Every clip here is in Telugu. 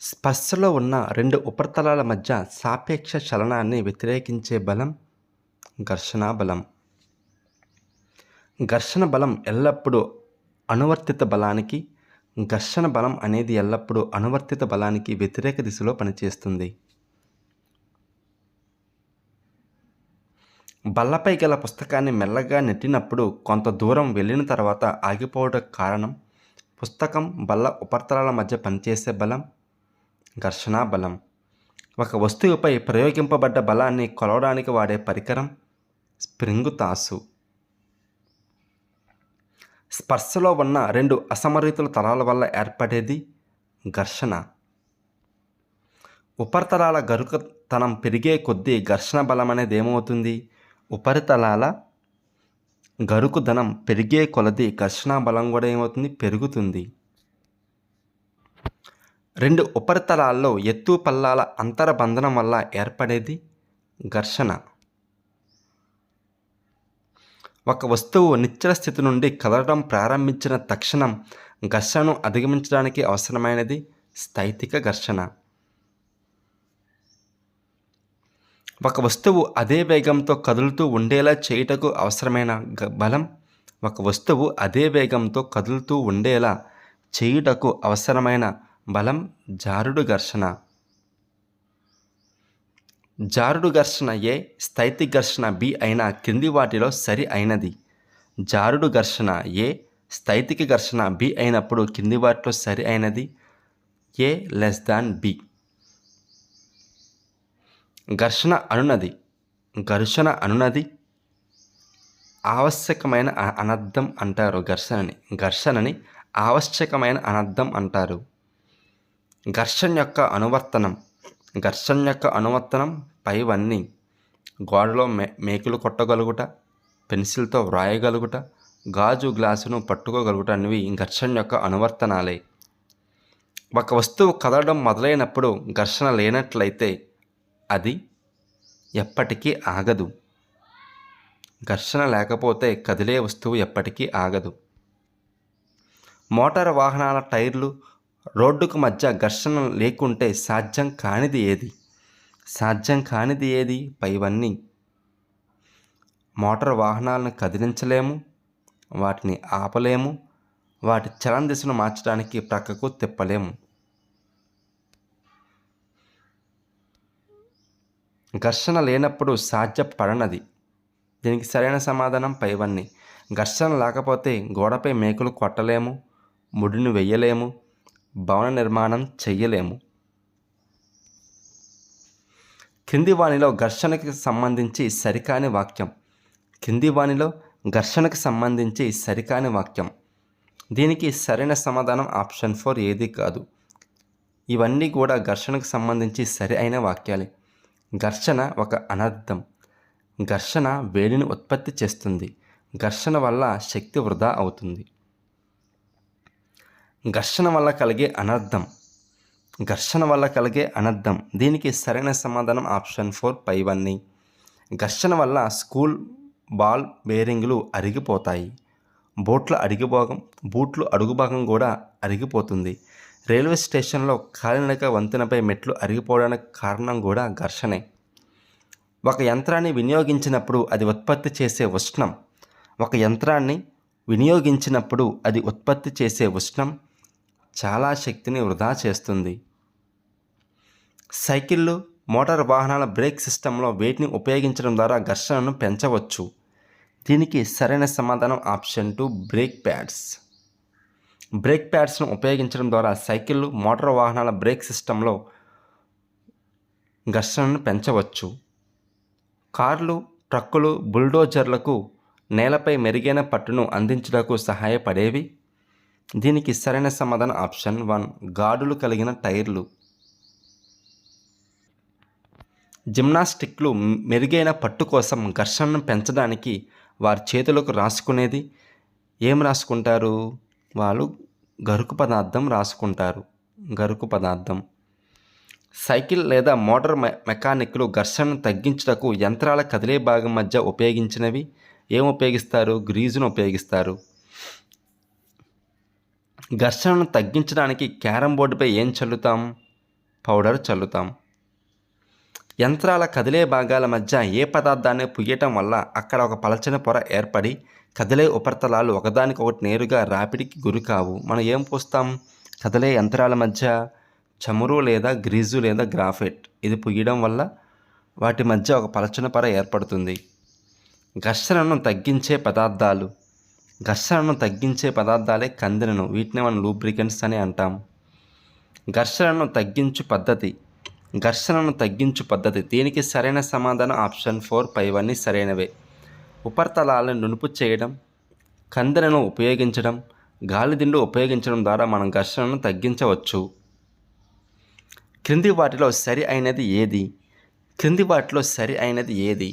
స్పర్శలో ఉన్న రెండు ఉపరితలాల మధ్య సాపేక్ష చలనాన్ని వ్యతిరేకించే బలం ఘర్షణా బలం. ఘర్షణ బలం ఎల్లప్పుడూ అనువర్తిత బలానికి, ఘర్షణ బలం అనేది ఎల్లప్పుడూ అనువర్తిత బలానికి వ్యతిరేక దిశలో పనిచేస్తుంది. బల్లపై గల పుస్తకాన్ని మెల్లగా నెట్టినప్పుడు కొంత దూరం వెళ్ళిన తర్వాత ఆగిపోవడానికి కారణం పుస్తకం బల్ల ఉపరితలాల మధ్య పనిచేసే బలం ఘర్షణా బలం. ఒక వస్తువుపై ప్రయోగింపబడ్డ బలాన్ని కొలవడానికి వాడే పరికరం స్ప్రింగు తాసు. స్పర్శలో ఉన్న రెండు అసమతుల్య తలాల వల్ల ఏర్పడేది ఘర్షణ. ఉపరితలాల గరుకుతనం పెరిగే కొద్దీ ఘర్షణ బలం అనేది ఏమవుతుంది? ఉపరితలాల గరుకుదనం పెరిగే కొలది ఘర్షణ బలం కూడా ఏమవుతుంది? పెరుగుతుంది. రెండు ఉపరితలాల్లో ఎత్తు పల్లాల అంతర బంధనం వల్ల ఏర్పడేది ఘర్షణ. ఒక వస్తువు నిశ్చల స్థితి నుండి కదలడం ప్రారంభించిన తక్షణం ఘర్షణను అధిగమించడానికి అవసరమైనది స్థైతిక ఘర్షణ. ఒక వస్తువు అదే వేగంతో కదులుతూ ఉండేలా చేయుటకు అవసరమైన బలం ఒక వస్తువు అదే వేగంతో కదులుతూ ఉండేలా చేయుటకు అవసరమైన బలం జారుడు ఘర్షణ. జారుడు ఘర్షణ ఏ, స్థైతిక ఘర్షణ బి అయినా క్రింది వాటిలో సరి అయినది. జారుడు ఘర్షణ ఏ, స్థైతిక ఘర్షణ బి అయినప్పుడు కింది వాటిలో సరి అయినది ఏ లెస్ దాన్ బి. ఘర్షణ అనునది ఆవశ్యకమైన అనర్థం అంటారు. ఘర్షణని ఆవశ్యకమైన అనర్థం అంటారు. ఘర్షణ యొక్క అనువర్తనం పైవన్నీ గోడలో మేకులు కొట్టగలుగుట, పెన్సిల్తో వ్రాయగలుగుట, గాజు గ్లాసును పట్టుకోగలుగుట అనేవి ఘర్షణ యొక్క అనువర్తనాలే. ఒక వస్తువు కదలడం మొదలైనప్పుడు ఘర్షణ లేనట్లయితే అది ఎప్పటికీ ఆగదు. ఘర్షణ లేకపోతే కదిలే వస్తువు ఎప్పటికీ ఆగదు. మోటారు వాహనాల టైర్లు రోడ్డుకు మధ్య ఘర్షణ లేకుంటే సాధ్యం కానిది ఏది? పైవన్నీ. మోటారు వాహనాలను కదిలించలేము, వాటిని ఆపలేము, వాటి చలన దిశను మార్చడానికి ప్రక్కకు తిప్పలేము. ఘర్షణ లేనప్పుడు సాధ్యపడనది. దీనికి సరైన సమాధానం పైవన్నీ. ఘర్షణ లేకపోతే గోడపై మేకులు కొట్టలేము, ముడిని వెయ్యలేము, భవన నిర్మాణం చెయ్యలేము. కింది వానిలో ఘర్షణకి సంబంధించి సరికాని వాక్యం. దీనికి సరైన సమాధానం ఆప్షన్ 4 ఏది కాదు. ఇవన్నీ కూడా ఘర్షణకు సంబంధించి సరి అయిన వాక్యాలే. ఘర్షణ ఒక అనర్థం. ఘర్షణ వేడిని ఉత్పత్తి చేస్తుంది. ఘర్షణ వల్ల శక్తి వృధా అవుతుంది. ఘర్షణ వల్ల కలిగే అనర్థం. దీనికి సరైన సమాధానం ఆప్షన్ 4 పైవన్నీ. ఘర్షణ వల్ల స్కూల్ బాల్ బేరింగ్లు అరిగిపోతాయి. బూట్లు అడుగుభాగం కూడా అరిగిపోతుంది. రైల్వే స్టేషన్లో కాలినడక వంతెనపై మెట్లు అరిగిపోవడానికి కారణం కూడా ఘర్షణే. ఒక యంత్రాన్ని వినియోగించినప్పుడు అది ఉత్పత్తి చేసే ఉష్ణం చాలా శక్తిని వృధా చేస్తుంది. సైకిళ్ళు, మోటార్ వాహనాల బ్రేక్ సిస్టంలో వేటిని ఉపయోగించడం ద్వారా ఘర్షణను పెంచవచ్చు. దీనికి సరైన సమాధానం ఆప్షన్ 2 బ్రేక్ ప్యాడ్స్ను ఉపయోగించడం ద్వారా సైకిళ్ళు, మోటార్ వాహనాల బ్రేక్ సిస్టంలో ఘర్షణను పెంచవచ్చు. కార్లు, ట్రక్కులు, బుల్డోజర్లకు నేలపై మెరుగైన పట్టును అందించుటకు సహాయపడేవి. దీనికి సరైన సమాధానం ఆప్షన్ 1 గాడులు కలిగిన టైర్లు. జిమ్నాస్టిక్లు మెరుగైన పట్టు కోసం ఘర్షణను పెంచడానికి వారి చేతులకు రాసుకునేది ఏం రాసుకుంటారు? వాళ్ళు గరుకు పదార్థం. సైకిల్ లేదా మోటార్ మెకానిక్లు ఘర్షణను తగ్గించుటకు యంత్రాల కదిలే భాగం మధ్య ఉపయోగించినవి ఏం ఉపయోగిస్తారు? గ్రీజును ఉపయోగిస్తారు. ఘర్షణను తగ్గించడానికి క్యారం బోర్డుపై ఏం చల్లుతాం? పౌడర్ చల్లుతాం. యంత్రాల కదిలే భాగాల మధ్య ఏ పదార్థాన్ని పుయ్యటం వల్ల అక్కడ ఒక పలచని పొర ఏర్పడి కదిలే ఉపరితలాలు ఒకదానికొకటి నేరుగా రాపిడికి గురికావు. మనం ఏం పూస్తాం? కదిలే యంత్రాల మధ్య చమురు లేదా గ్రీజు లేదా గ్రాఫైట్. ఇది పుయ్యడం వల్ల వాటి మధ్య ఒక పలచని పొర ఏర్పడుతుంది. ఘర్షణను తగ్గించే పదార్థాలే కందెనను. వీటిని మనం లూబ్రికెంట్స్ అని అంటాం. ఘర్షణను తగ్గించు పద్ధతి. దీనికి సరైన సమాధానం ఆప్షన్ 4 పైవన్నీ సరైనవే. ఉపరితలాలను నునుపు చేయడం, కందెనను ఉపయోగించడం, గాలిదిండు ఉపయోగించడం ద్వారా మనం ఘర్షణను తగ్గించవచ్చు. క్రింది వాటిలో సరి అయినది ఏది?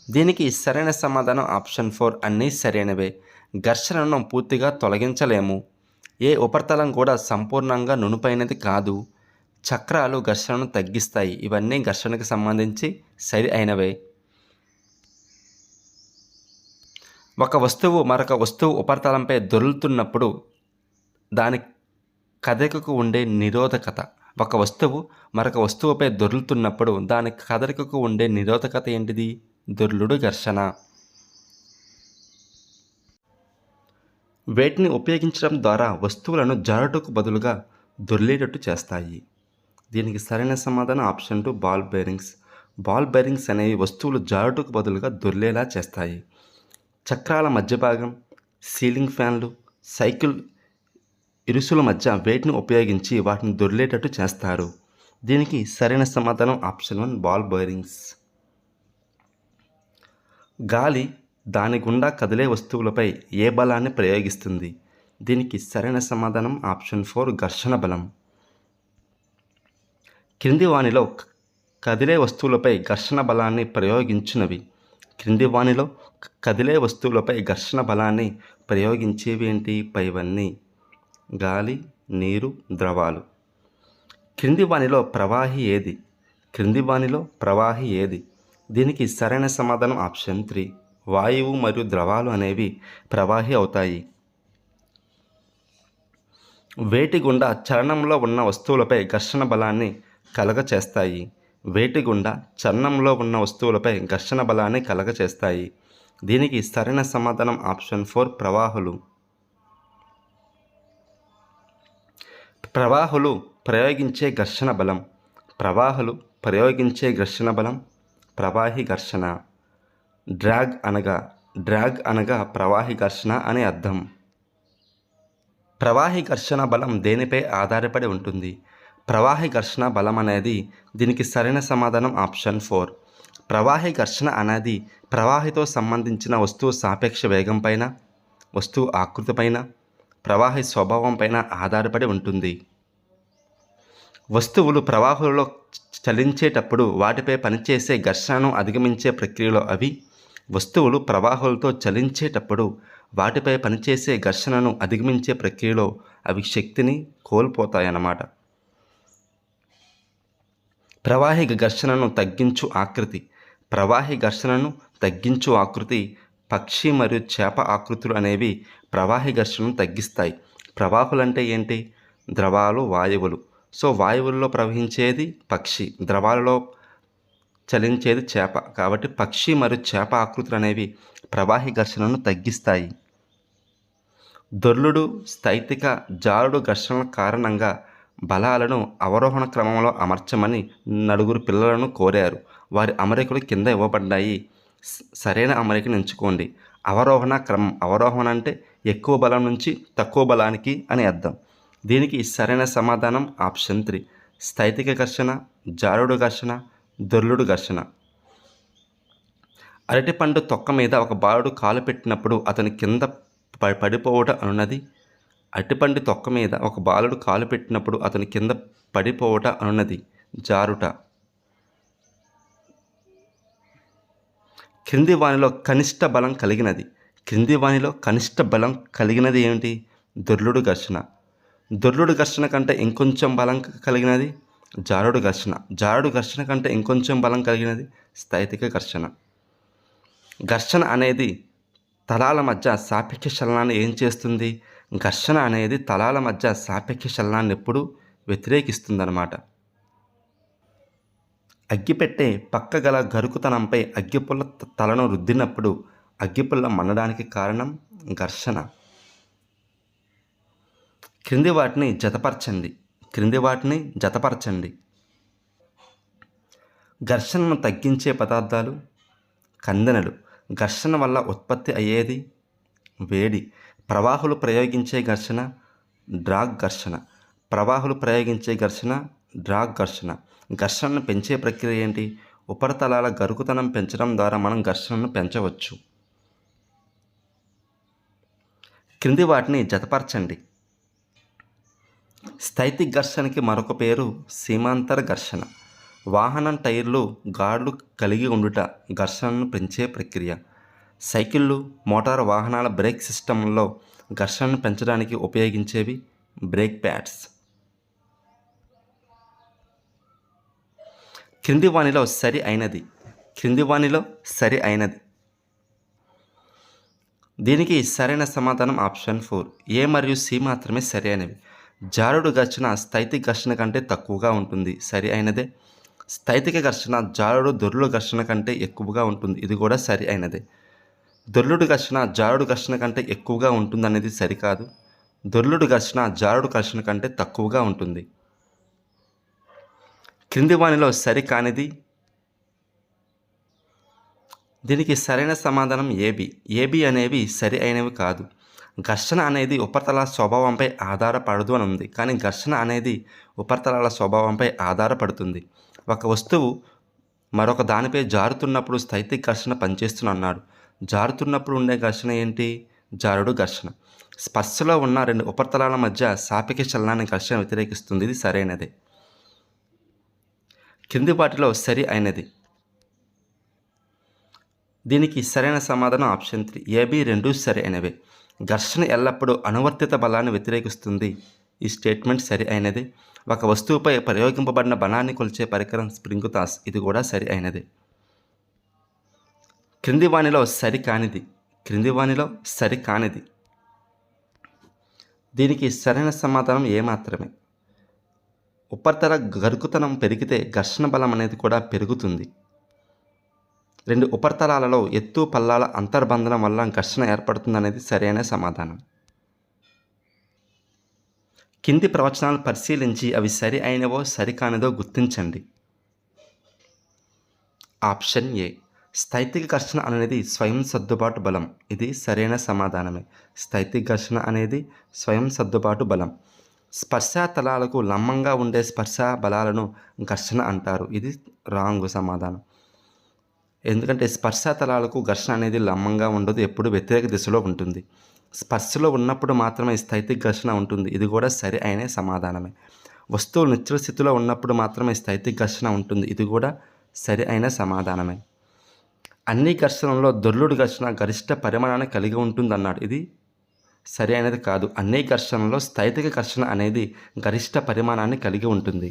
దీనికి సరైన సమాధానం ఆప్షన్ 4 అన్నీ సరైనవే. ఘర్షణను పూర్తిగా తొలగించలేము. ఏ ఉపరితలం కూడా సంపూర్ణంగా నునుపైనది కాదు. చక్రాలు ఘర్షణను తగ్గిస్తాయి. ఇవన్నీ ఘర్షణకు సంబంధించి సరి అయినవే. ఒక వస్తువు మరొక వస్తువు ఉపరితలంపై దొర్లుతున్నప్పుడు దాని కదలికకు ఉండే నిరోధకత. ఒక వస్తువు మరొక వస్తువుపై దొర్లుతున్నప్పుడు దాని కదలికకు ఉండే నిరోధకత ఏంటిది? దొర్లుడు ఘర్షణ. వేటిని ఉపయోగించడం ద్వారా వస్తువులను జారుటకు బదులుగా దొర్లేటట్టు చేస్తాయి? దీనికి సరైన సమాధానం option 2 ball bearings. Ball bearings అనేవి వస్తువులు జారుటకు బదులుగా దొర్లేలా చేస్తాయి. చక్రాల మధ్య భాగం, సీలింగ్ ఫ్యాన్లు, సైకిల్ ఇరుసుల మధ్య వేటిని ఉపయోగించి వాటిని దొర్లేటట్టు చేస్తారు? దీనికి సరైన సమాధానం ఆప్షన్ 1 బాల్ బేరింగ్స్. గాలి దాని గుండా కదిలే వస్తువులపై ఏ బలాన్ని ప్రయోగిస్తుంది? దీనికి సరైన సమాధానం ఆప్షన్ 4 ఘర్షణ బలం. క్రింది వానిలో కదిలే వస్తువులపై ఘర్షణ బలాన్ని ప్రయోగించేవి ఏంటి? పైవన్నీ. గాలి, నీరు, ద్రవాలు. క్రింది వానిలో ప్రవాహి ఏది? దీనికి సరైన సమాధానం ఆప్షన్ 3 వాయువు మరియు ద్రవాలు అనేవి ప్రవాహి అవుతాయి. వేటి గుండా చలనంలో ఉన్న వస్తువులపై ఘర్షణ బలాన్ని కలగచేస్తాయి. దీనికి సరైన సమాధానం ఆప్షన్ 4 ప్రవాహులు. ప్రవాహులు ప్రయోగించే ఘర్షణ బలం. ప్రవాహి ఘర్షణ. డ్రాగ్ అనగా ప్రవాహి ఘర్షణ అని అర్థం. ప్రవాహి ఘర్షణ బలం దేనిపై ఆధారపడి ఉంటుంది? ప్రవాహి ఘర్షణ బలం అనేది దీనికి సరైన సమాధానం ఆప్షన్ 4. ప్రవాహి ఘర్షణ అనేది ప్రవాహితో సంబంధించిన వస్తువు సాపేక్ష వేగం పైన, వస్తువు ఆకృతి పైన, ప్రవాహి స్వభావం పైన ఆధారపడి ఉంటుంది. వస్తువులు ప్రవాహంలో చలించేటప్పుడు వాటిపై పనిచేసే ఘర్షణను అధిగమించే ప్రక్రియలో అవి శక్తిని కోల్పోతాయన్నమాట. ప్రవాహి ఘర్షణను తగ్గించు ఆకృతి పక్షి మరియు చేప ఆకృతులు అనేవి ప్రవాహి ఘర్షణను తగ్గిస్తాయి. ప్రవాహులంటే ఏంటి? ద్రవాలు, వాయువులు. సో వాయువుల్లో ప్రవహించేది పక్షి, ద్రవాలలో చలించేది చేప. కాబట్టి పక్షి మరియు చేప ఆకృతులు అనేవి ప్రవాహి ఘర్షణను తగ్గిస్తాయి. దొర్లుడు, స్థైతిక, జారుడు ఘర్షణల కారణంగా బలాలను అవరోహణ క్రమంలో అమర్చమని 9 పిల్లలను కోరారు. వారి అమరికలు కింద ఇవ్వబడ్డాయి. సరైన అమరికను ఎంచుకోండి. అవరోహణ క్రమం. అవరోహణ అంటే ఎక్కువ బలం నుంచి తక్కువ బలానికి అని అర్థం. దీనికి సరైన సమాధానం ఆప్షన్ 3 స్థైతిక ఘర్షణ, జారుడు ఘర్షణ, దొర్లుడు ఘర్షణ. అరటిపండు తొక్క మీద ఒక బాలుడు కాలు పెట్టినప్పుడు అతని కింద పడిపోవుట అనున్నది. అరటిపండు తొక్క మీద ఒక బాలుడు కాలు పెట్టినప్పుడు అతని కింద పడిపోవుట అనున్నది జారుట. క్రింది వానిలో కనిష్ట బలం కలిగినది ఏమిటి? దొర్లుడు ఘర్షణ. దొర్లుడు ఘర్షణ కంటే ఇంకొంచెం బలం కలిగినది జారుడు ఘర్షణ. జారుడు ఘర్షణ కంటే ఇంకొంచెం బలం కలిగినది స్థైతిక ఘర్షణ. ఘర్షణ అనేది తలాల మధ్య సాపేక్ష చలనాన్ని ఏం చేస్తుంది? ఘర్షణ అనేది తలాల మధ్య సాపేక్ష చలనాన్ని ఎప్పుడూ వ్యతిరేకిస్తుందన్నమాట. అగ్గిపెట్టె పక్క గల గరుకుతనంపై అగ్గిపుల్ల తలను రుద్దినప్పుడు అగ్గిపుల్ల మండడానికి కారణం ఘర్షణ. క్రింది వాటిని జతపరచండి. ఘర్షణను తగ్గించే పదార్థాలు. కందెనలు. ఘర్షణ వల్ల ఉత్పత్తి అయ్యేది వేడి. ప్రవాహులు ప్రయోగించే ఘర్షణ డ్రాగ్ ఘర్షణ. ఘర్షణను పెంచే ప్రక్రియ ఏంటి? ఉపరితలాల గరుకుతనం పెంచడం ద్వారా మనం ఘర్షణను పెంచవచ్చు. క్రింది వాటిని జతపరచండి. స్థైతిక ఘర్షణకి మరొక పేరు సీమాంతర ఘర్షణ. వాహనం టైర్లు గాడులు కలిగి ఉండుట ఘర్షణను పెంచే ప్రక్రియ. సైకిళ్ళు, మోటారు వాహనాల బ్రేక్ సిస్టంలో ఘర్షణను పెంచడానికి ఉపయోగించేవి బ్రేక్ ప్యాడ్స్. క్రింది వానిలో సరి అయినది. దీనికి సరైన సమాధానం ఆప్షన్ 4. ఏ మరియు సి మాత్రమే సరి అయినవి. జారుడు ఘర్షణ స్థైతిక ఘర్షణ కంటే తక్కువగా ఉంటుంది. సరి అయినదే. స్థైతిక ఘర్షణ జారుడు దొర్లు ఘర్షణ కంటే ఎక్కువగా ఉంటుంది. ఇది కూడా సరి అయినదే. దొర్లుడు ఘర్షణ జారుడు ఘర్షణ కంటే ఎక్కువగా ఉంటుంది అనేది సరికాదు. దొర్లుడు ఘర్షణ జారుడు ఘర్షణ కంటే తక్కువగా ఉంటుంది. క్రింది వానిలో సరి కానిది. దీనికి సరైన సమాధానం ఏబి అనేవి సరి అయినవి కాదు. ఘర్షణ అనేది ఉపరితల స్వభావంపై ఆధారపడదు అని ఉంది, కానీ ఘర్షణ అనేది ఉపరితలాల స్వభావంపై ఆధారపడుతుంది. ఒక వస్తువు మరొక దానిపై జారుతున్నప్పుడు స్థైతిక ఘర్షణ పనిచేస్తున్నన్నాడు. జారుతున్నప్పుడు ఉండే ఘర్షణ ఏంటి? జారుడు ఘర్షణ. స్పర్శలో ఉన్న రెండు ఉపరితలాల మధ్య సాపేక్ష చలనాన్ని ఘర్షణ వ్యతిరేకిస్తుంది. ఇది సరైనదే. కింది వాటిలో సరి అయినది. దీనికి సరైన సమాధానం ఆప్షన్ 3. ఏబి రెండూ సరి అయినవే. ఘర్షణ ఎల్లప్పుడూ అనువర్తిత బలాన్ని వ్యతిరేకిస్తుంది. ఈ స్టేట్మెంట్ సరి అయినది. ఒక వస్తువుపై ప్రయోగింపబడిన బలాన్ని కొలిచే పరికరం స్ప్రింగ్ తాస్. ఇది కూడా సరి అయినది. క్రింది వానిలో సరి కానిది. దీనికి సరైన సమాధానం ఏ మాత్రమే. ఉపరితల గరుకుతనం పెరిగితే ఘర్షణ బలం అనేది కూడా పెరుగుతుంది. రెండు ఉపరితలాలలో ఎత్తు పల్లాల అంతర్బంధనం వల్ల ఘర్షణ ఏర్పడుతుందనేది సరైన సమాధానం. కింది ప్రవచనాలు పరిశీలించి అవి సరి అయినవో సరికానిదో గుర్తించండి. Option A. స్థైతిక ఘర్షణ అనేది స్వయం సర్దుబాటు బలం. ఇది సరైన సమాధానమే. స్థైతిక ఘర్షణ అనేది స్వయం సర్దుబాటు బలం. స్పర్శా తలాలకు లంబంగా ఉండే స్పర్శా బలాలను ఘర్షణ అంటారు. ఇది రాంగ్ సమాధానం. ఎందుకంటే స్పర్శా తలాలకు ఘర్షణ అనేది లంబంగా ఉండదు, ఎప్పుడు వ్యతిరేక దిశలో ఉంటుంది. స్పర్శలో ఉన్నప్పుడు మాత్రమే స్థైతిక ఘర్షణ ఉంటుంది. ఇది కూడా సరి అయిన సమాధానమే. వస్తువులు నిశ్చల స్థితిలో ఉన్నప్పుడు మాత్రమే స్థైతిక ఘర్షణ ఉంటుంది. ఇది కూడా సరి అయిన సమాధానమే. అన్ని ఘర్షణలో దొర్లుడు ఘర్షణ గరిష్ట పరిమాణాన్ని కలిగి ఉంటుందన్నాడు. ఇది సరి అయినది కాదు. అన్ని ఘర్షణలో స్థైతిక ఘర్షణ అనేది గరిష్ట పరిమాణాన్ని కలిగి ఉంటుంది.